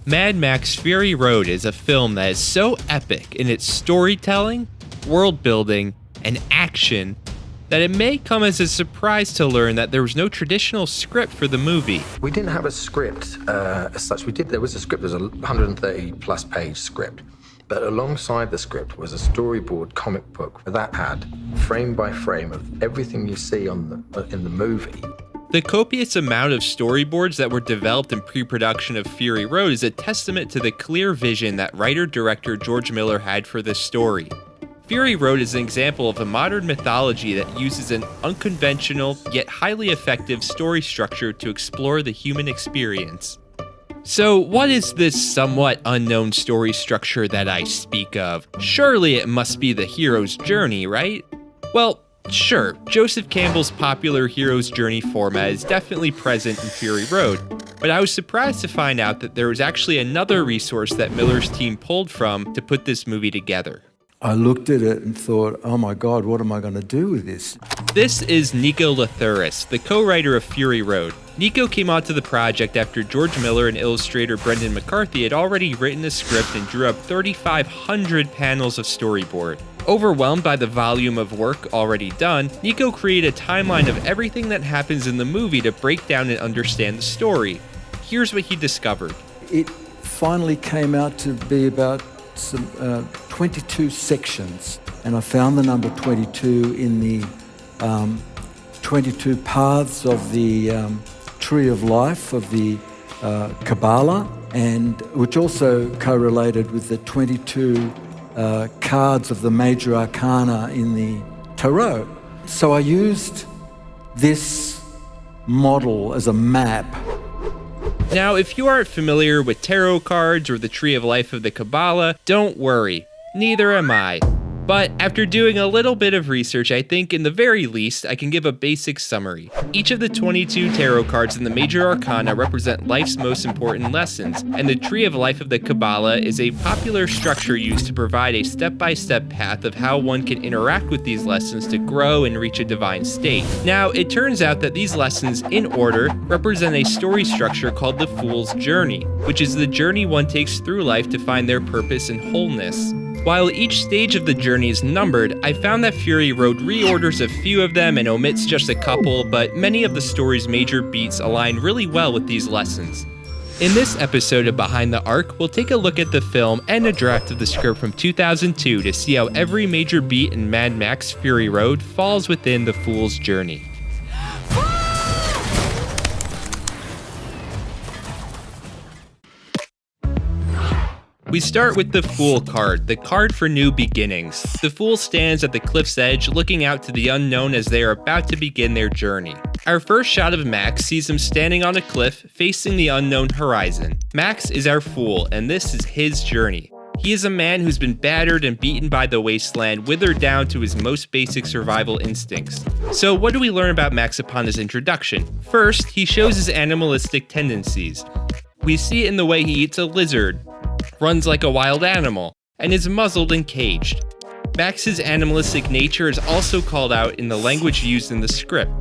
Mad Max Fury Road is a film that is so epic in its storytelling, world building, and action that it may come as a surprise to learn that there was no traditional script for the movie. We didn't have a script as such. There was a script, there was a 130 plus page script. But alongside the script was a storyboard comic book that had frame by frame of everything you see in the movie. The copious amount of storyboards that were developed in pre-production of Fury Road is a testament to the clear vision that writer-director George Miller had for this story. Fury Road is an example of a modern mythology that uses an unconventional yet highly effective story structure to explore the human experience. So what is this somewhat unknown story structure that I speak of? Surely it must be the hero's journey, right? Well, sure, Joseph Campbell's popular hero's journey format is definitely present in Fury Road, but I was surprised to find out that there was actually another resource that Miller's team pulled from to put this movie together. I looked at it and thought, oh my God, what am I going to do with this? This is Nico Lathuris, the co-writer of Fury Road. Nico came onto the project after George Miller and illustrator Brendan McCarthy had already written a script and drew up 3,500 panels of storyboard. Overwhelmed by the volume of work already done, Nico created a timeline of everything that happens in the movie to break down and understand the story. Here's what he discovered. It finally came out to be about some 22 sections, and I found the number 22 in the 22 paths of the Tree of Life of the Kabbalah, and which also correlated with the 22 cards of the major Arcana in the Tarot. So I used this model as a map. Now, if you aren't familiar with tarot cards or the Tree of Life of the Kabbalah, don't worry, neither am I. But after doing a little bit of research, I think in the very least, I can give a basic summary. Each of the 22 tarot cards in the major arcana represent life's most important lessons, and the Tree of Life of the Kabbalah is a popular structure used to provide a step-by-step path of how one can interact with these lessons to grow and reach a divine state. Now, it turns out that these lessons, in order, represent a story structure called the Fool's Journey, which is the journey one takes through life to find their purpose and wholeness. While each stage of the journey is numbered, I found that Fury Road reorders a few of them and omits just a couple, but many of the story's major beats align really well with these lessons. In this episode of Behind the Arc, we'll take a look at the film and a draft of the script from 2002 to see how every major beat in Mad Max Fury Road falls within the Fool's Journey. We start with the Fool card, the card for new beginnings. The Fool stands at the cliff's edge, looking out to the unknown as they are about to begin their journey. Our first shot of Max sees him standing on a cliff, facing the unknown horizon. Max is our Fool, and this is his journey. He is a man who's been battered and beaten by the wasteland, withered down to his most basic survival instincts. So what do we learn about Max upon his introduction? First, he shows his animalistic tendencies. We see it in the way he eats a lizard, runs like a wild animal, and is muzzled and caged. Max's animalistic nature is also called out in the language used in the script.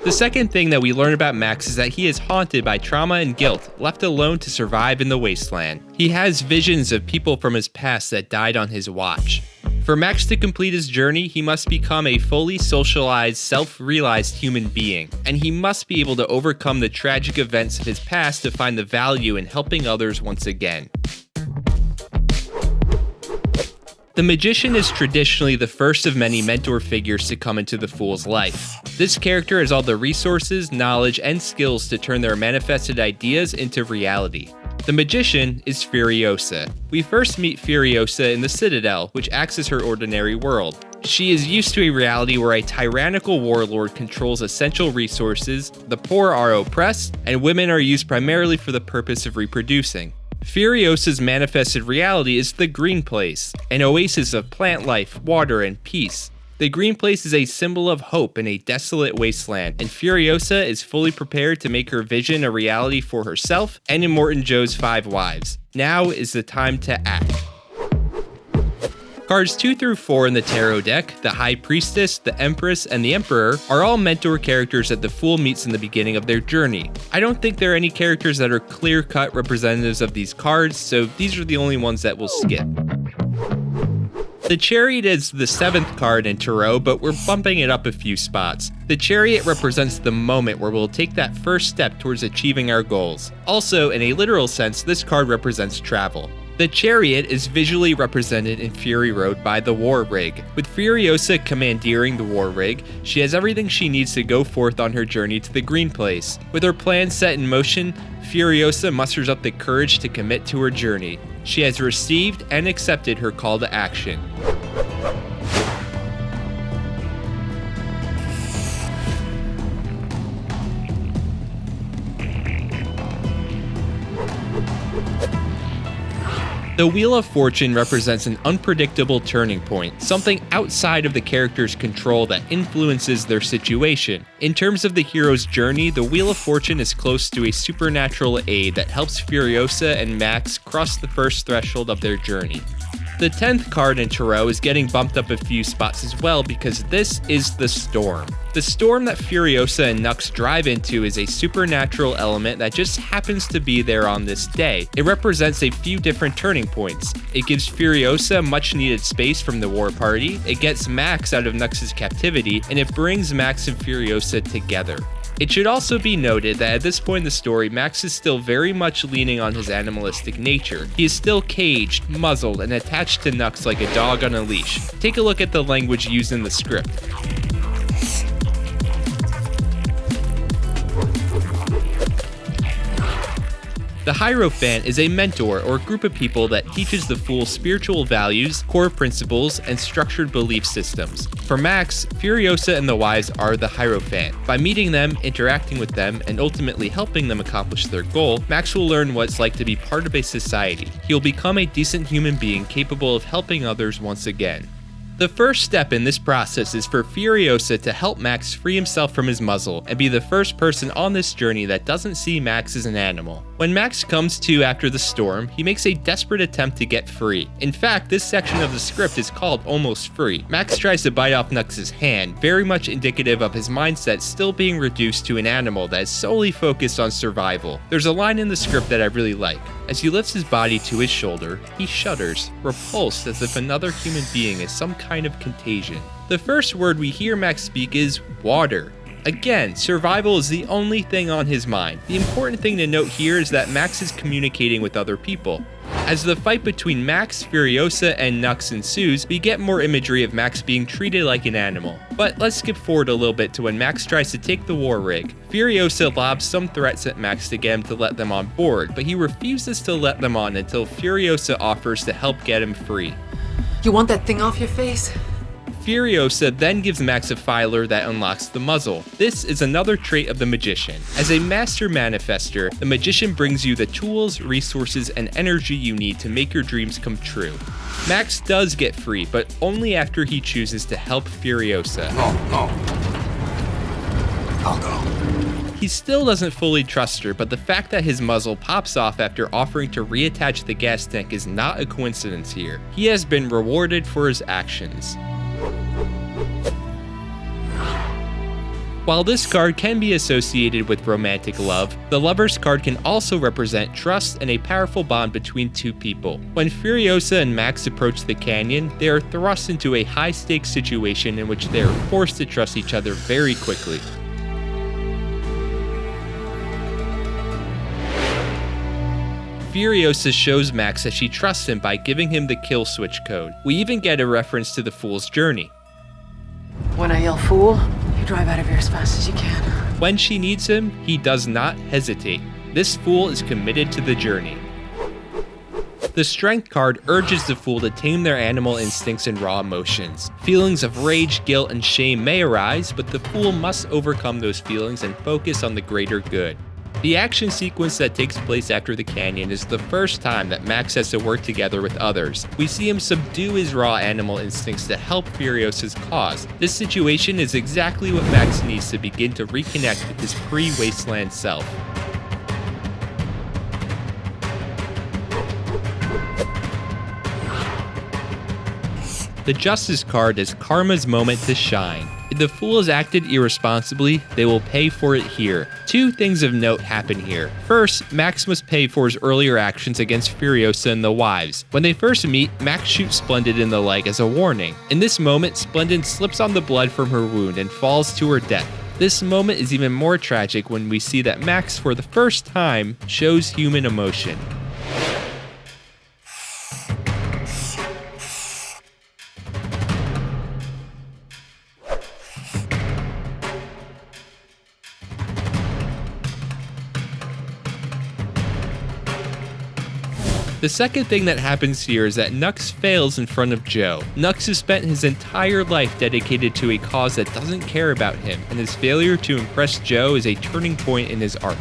The second thing that we learn about Max is that he is haunted by trauma and guilt, left alone to survive in the wasteland. He has visions of people from his past that died on his watch. For Max to complete his journey, he must become a fully socialized, self-realized human being, and he must be able to overcome the tragic events of his past to find the value in helping others once again. The Magician is traditionally the first of many mentor figures to come into the Fool's life. This character has all the resources, knowledge, and skills to turn their manifested ideas into reality. The Magician is Furiosa. We first meet Furiosa in the Citadel, which acts as her ordinary world. She is used to a reality where a tyrannical warlord controls essential resources, the poor are oppressed, and women are used primarily for the purpose of reproducing. Furiosa's manifested reality is the Green Place, an oasis of plant life, water, and peace. The green place is a symbol of hope in a desolate wasteland, and Furiosa is fully prepared to make her vision a reality for herself and Immortan Joe's 5 wives. Now is the time to act. Cards 2 through 4 in the tarot deck, the High Priestess, the Empress, and the Emperor, are all mentor characters that the Fool meets in the beginning of their journey. I don't think there are any characters that are clear-cut representatives of these cards, so these are the only ones that we'll skip. The Chariot is the 7th card in Tarot, but we're bumping it up a few spots. The Chariot represents the moment where we'll take that first step towards achieving our goals. Also, in a literal sense, this card represents travel. The Chariot is visually represented in Fury Road by the War Rig. With Furiosa commandeering the War Rig, she has everything she needs to go forth on her journey to the Green Place. With her plan set in motion, Furiosa musters up the courage to commit to her journey. She has received and accepted her call to action. The Wheel of Fortune represents an unpredictable turning point, something outside of the character's control that influences their situation. In terms of the hero's journey, the Wheel of Fortune is close to a supernatural aid that helps Furiosa and Max cross the first threshold of their journey. The 10th card in Tarot is getting bumped up a few spots as well because this is the Storm. The storm that Furiosa and Nux drive into is a supernatural element that just happens to be there on this day. It represents a few different turning points. It gives Furiosa much needed space from the war party, it gets Max out of Nux's captivity, and it brings Max and Furiosa together. It should also be noted that at this point in the story, Max is still very much leaning on his animalistic nature. He is still caged, muzzled, and attached to Nux like a dog on a leash. Take a look at the language used in the script. The Hierophant is a mentor or group of people that teaches the Fool spiritual values, core principles, and structured belief systems. For Max, Furiosa and the Wives are the Hierophant. By meeting them, interacting with them, and ultimately helping them accomplish their goal, Max will learn what it's like to be part of a society. He'll become a decent human being capable of helping others once again. The first step in this process is for Furiosa to help Max free himself from his muzzle and be the first person on this journey that doesn't see Max as an animal. When Max comes to after the storm, he makes a desperate attempt to get free. In fact, this section of the script is called Almost Free. Max tries to bite off Nux's hand, very much indicative of his mindset still being reduced to an animal that is solely focused on survival. There's a line in the script that I really like. As he lifts his body to his shoulder, he shudders, repulsed as if another human being is some kind of contagion. The first word we hear Max speak is water. Again, survival is the only thing on his mind. The important thing to note here is that Max is communicating with other people. As the fight between Max, Furiosa, and Nux ensues, we get more imagery of Max being treated like an animal. But let's skip forward a little bit to when Max tries to take the war rig. Furiosa lobs some threats at Max to get him to let them on board, but he refuses to let them on until Furiosa offers to help get him free. You want that thing off your face? Furiosa then gives Max a filer that unlocks the muzzle. This is another trait of the Magician. As a master manifester, the Magician brings you the tools, resources, and energy you need to make your dreams come true. Max does get free, but only after he chooses to help Furiosa. No. I'll go. He still doesn't fully trust her, but the fact that his muzzle pops off after offering to reattach the gas tank is not a coincidence here. He has been rewarded for his actions. While this card can be associated with romantic love, the Lover's card can also represent trust and a powerful bond between two people. When Furiosa and Max approach the canyon, they are thrust into a high-stakes situation in which they are forced to trust each other very quickly. Furiosa shows Max that she trusts him by giving him the kill switch code. We even get a reference to the Fool's journey. When I yell fool, you drive out of here as fast as you can. When she needs him, he does not hesitate. This Fool is committed to the journey. The Strength card urges the Fool to tame their animal instincts and raw emotions. Feelings of rage, guilt, and shame may arise, but the Fool must overcome those feelings and focus on the greater good. The action sequence that takes place after the canyon is the first time that Max has to work together with others. We see him subdue his raw animal instincts to help Furiosa's cause. This situation is exactly what Max needs to begin to reconnect with his pre-wasteland self. The Justice card is Karma's moment to shine. If the fool has acted irresponsibly, they will pay for it here. Two things of note happen here. First, Max must pay for his earlier actions against Furiosa and the wives. When they first meet, Max shoots Splendid in the leg as a warning. In this moment, Splendid slips on the blood from her wound and falls to her death. This moment is even more tragic when we see that Max, for the first time, shows human emotion. The second thing that happens here is that Nux fails in front of Joe. Nux has spent his entire life dedicated to a cause that doesn't care about him, and his failure to impress Joe is a turning point in his arc.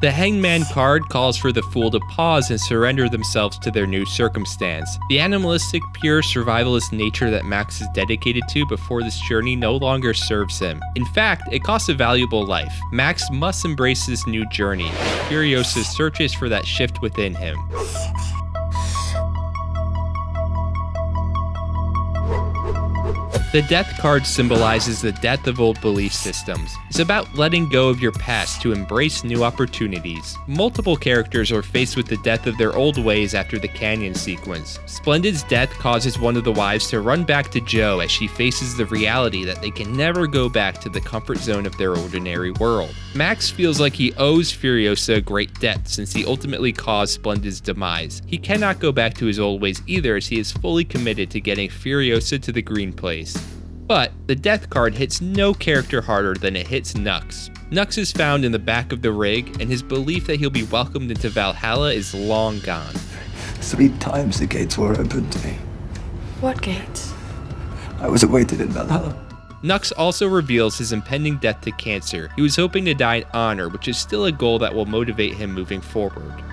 The Hangman card calls for the fool to pause and surrender themselves to their new circumstance. The animalistic, pure survivalist nature that Max is dedicated to before this journey no longer serves him. In fact, it costs a valuable life. Max must embrace this new journey. Furiosa searches for that shift within him. The Death card symbolizes the death of old belief systems. It's about letting go of your past to embrace new opportunities. Multiple characters are faced with the death of their old ways after the canyon sequence. Splendid's death causes one of the wives to run back to Joe as she faces the reality that they can never go back to the comfort zone of their ordinary world. Max feels like he owes Furiosa a great debt since he ultimately caused Splendid's demise. He cannot go back to his old ways either, as he is fully committed to getting Furiosa to the green place. But the Death card hits no character harder than it hits Nux. Nux is found in the back of the rig, and his belief that he'll be welcomed into Valhalla is long gone. 3 times the gates were opened to me. What gates? I was awaited in Valhalla. Nux also reveals his impending death to cancer. He was hoping to die in honor, which is still a goal that will motivate him moving forward.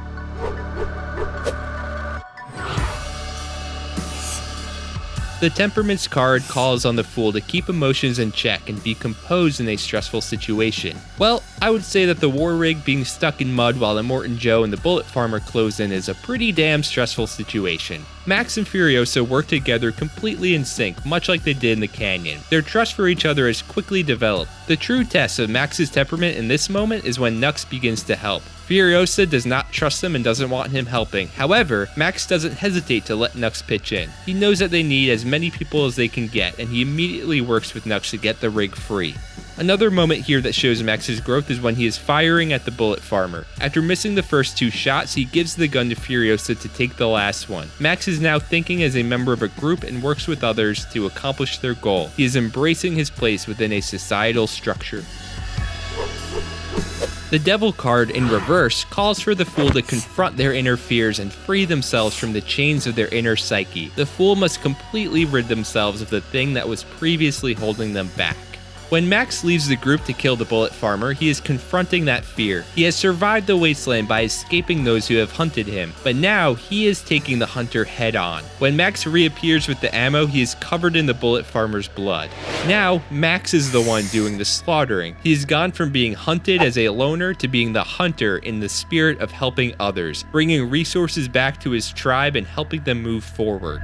The Temperaments card calls on the fool to keep emotions in check and be composed in a stressful situation. Well, I would say that the war rig being stuck in mud while Immortan Joe and the bullet farmer close in is a pretty damn stressful situation. Max and Furiosa work together completely in sync, much like they did in the canyon. Their trust for each other has quickly developed. The true test of Max's temperament in this moment is when Nux begins to help. Furiosa does not trust him and doesn't want him helping. However, Max doesn't hesitate to let Nux pitch in. He knows that they need as many people as they can get, and he immediately works with Nux to get the rig free. Another moment here that shows Max's growth is when he is firing at the bullet farmer. After missing the first 2 shots, he gives the gun to Furiosa to take the last one. Max is now thinking as a member of a group and works with others to accomplish their goal. He is embracing his place within a societal structure. The Devil card, in reverse, calls for the fool to confront their inner fears and free themselves from the chains of their inner psyche. The fool must completely rid themselves of the thing that was previously holding them back. When Max leaves the group to kill the bullet farmer, he is confronting that fear. He has survived the wasteland by escaping those who have hunted him, but now he is taking the hunter head on. When Max reappears with the ammo, he is covered in the bullet farmer's blood. Now, Max is the one doing the slaughtering. He has gone from being hunted as a loner to being the hunter in the spirit of helping others, bringing resources back to his tribe and helping them move forward.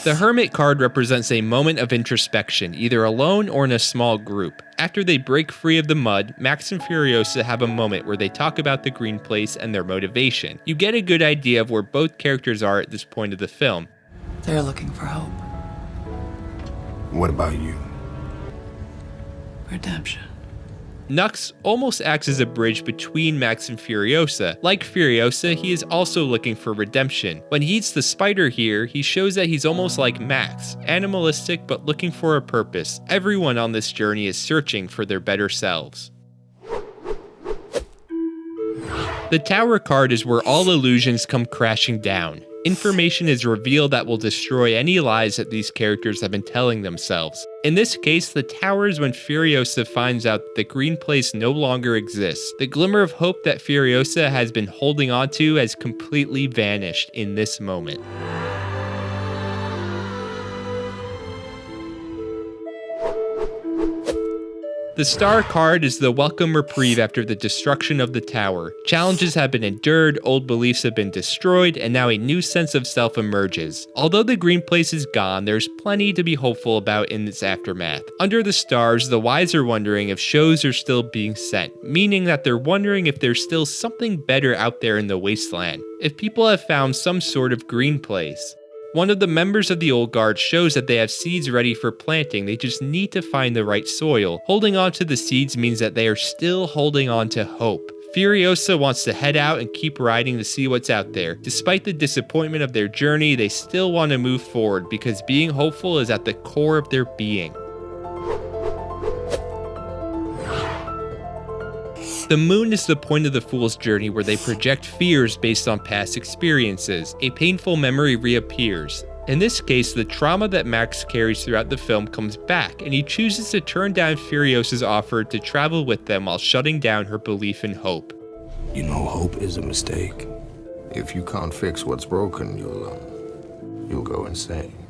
The Hermit card represents a moment of introspection, either alone or in a small group. After they break free of the mud, Max and Furiosa have a moment where they talk about the green place and their motivation. You get a good idea of where both characters are at this point of the film. They're looking for hope. What about you? Redemption. Nux almost acts as a bridge between Max and Furiosa. Like Furiosa, he is also looking for redemption. When he eats the spider here, he shows that he's almost like Max, animalistic but looking for a purpose. Everyone on this journey is searching for their better selves. The Tower card is where all illusions come crashing down. Information is revealed that will destroy any lies that these characters have been telling themselves. In this case, the Tower is when Furiosa finds out that the green place no longer exists. The glimmer of hope that Furiosa has been holding onto has completely vanished in this moment. The Star card is the welcome reprieve after the destruction of the Tower. Challenges have been endured, old beliefs have been destroyed, and now a new sense of self emerges. Although the green place is gone, there's plenty to be hopeful about in its aftermath. Under the stars, the wise are wondering if shows are still being sent, meaning that they're wondering if there's still something better out there in the wasteland, if people have found some sort of green place. One of the members of the Old Guard shows that they have seeds ready for planting, they just need to find the right soil. Holding on to the seeds means that they are still holding on to hope. Furiosa wants to head out and keep riding to see what's out there. Despite the disappointment of their journey, they still want to move forward because being hopeful is at the core of their being. The moon is the point of the Fool's journey where they project fears based on past experiences. A painful memory reappears. In this case, the trauma that Max carries throughout the film comes back, and he chooses to turn down Furiosa's offer to travel with them while shutting down her belief in hope. You know, hope is a mistake. If you can't fix what's broken, you'll go insane.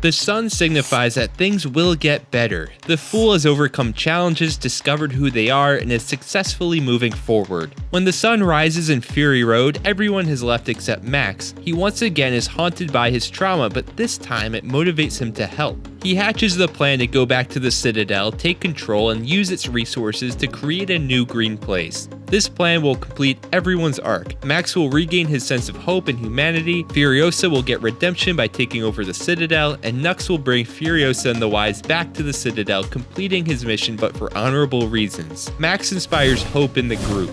The sun signifies that things will get better. The Fool has overcome challenges, discovered who they are, and is successfully moving forward. When the sun rises in Fury Road, everyone has left except Max. He once again is haunted by his trauma, but this time it motivates him to help. He hatches the plan to go back to the Citadel, take control, and use its resources to create a new green place. This plan will complete everyone's arc. Max will regain his sense of hope and humanity, Furiosa will get redemption by taking over the Citadel, and Nux will bring Furiosa and the Wise back to the Citadel, completing his mission but for honorable reasons. Max inspires hope in the group.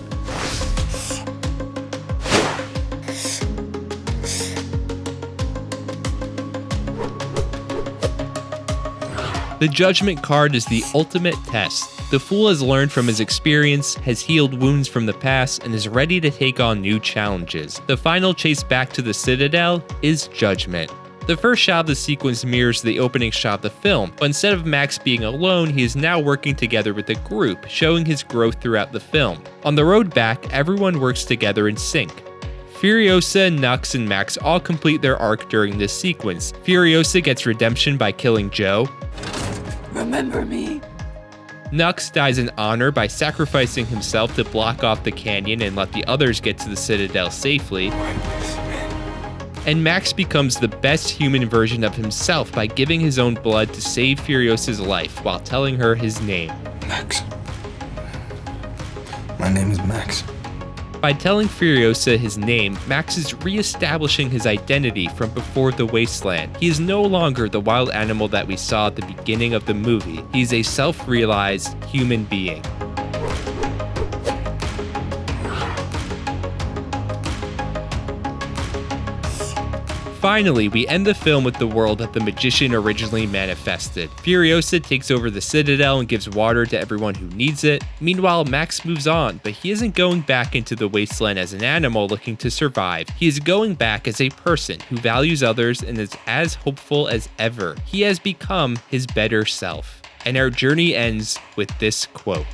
The Judgment card is the ultimate test. The Fool has learned from his experience, has healed wounds from the past, and is ready to take on new challenges. The final chase back to the Citadel is Judgment. The first shot of the sequence mirrors the opening shot of the film, but instead of Max being alone, he is now working together with a group, showing his growth throughout the film. On the road back, everyone works together in sync. Furiosa, Nux, and Max all complete their arc during this sequence. Furiosa gets redemption by killing Joe. Remember me? Nux dies in honor by sacrificing himself to block off the canyon and let the others get to the Citadel safely. And Max becomes the best human version of himself by giving his own blood to save Furiosa's life while telling her his name. Max. My name is Max. By telling Furiosa his name, Max is re-establishing his identity from before the wasteland. He is no longer the wild animal that we saw at the beginning of the movie. He's a self-realized human being. Finally, we end the film with the world that the magician originally manifested. Furiosa takes over the Citadel and gives water to everyone who needs it. Meanwhile, Max moves on, but he isn't going back into the wasteland as an animal looking to survive. He is going back as a person who values others and is as hopeful as ever. He has become his better self. And our journey ends with this quote.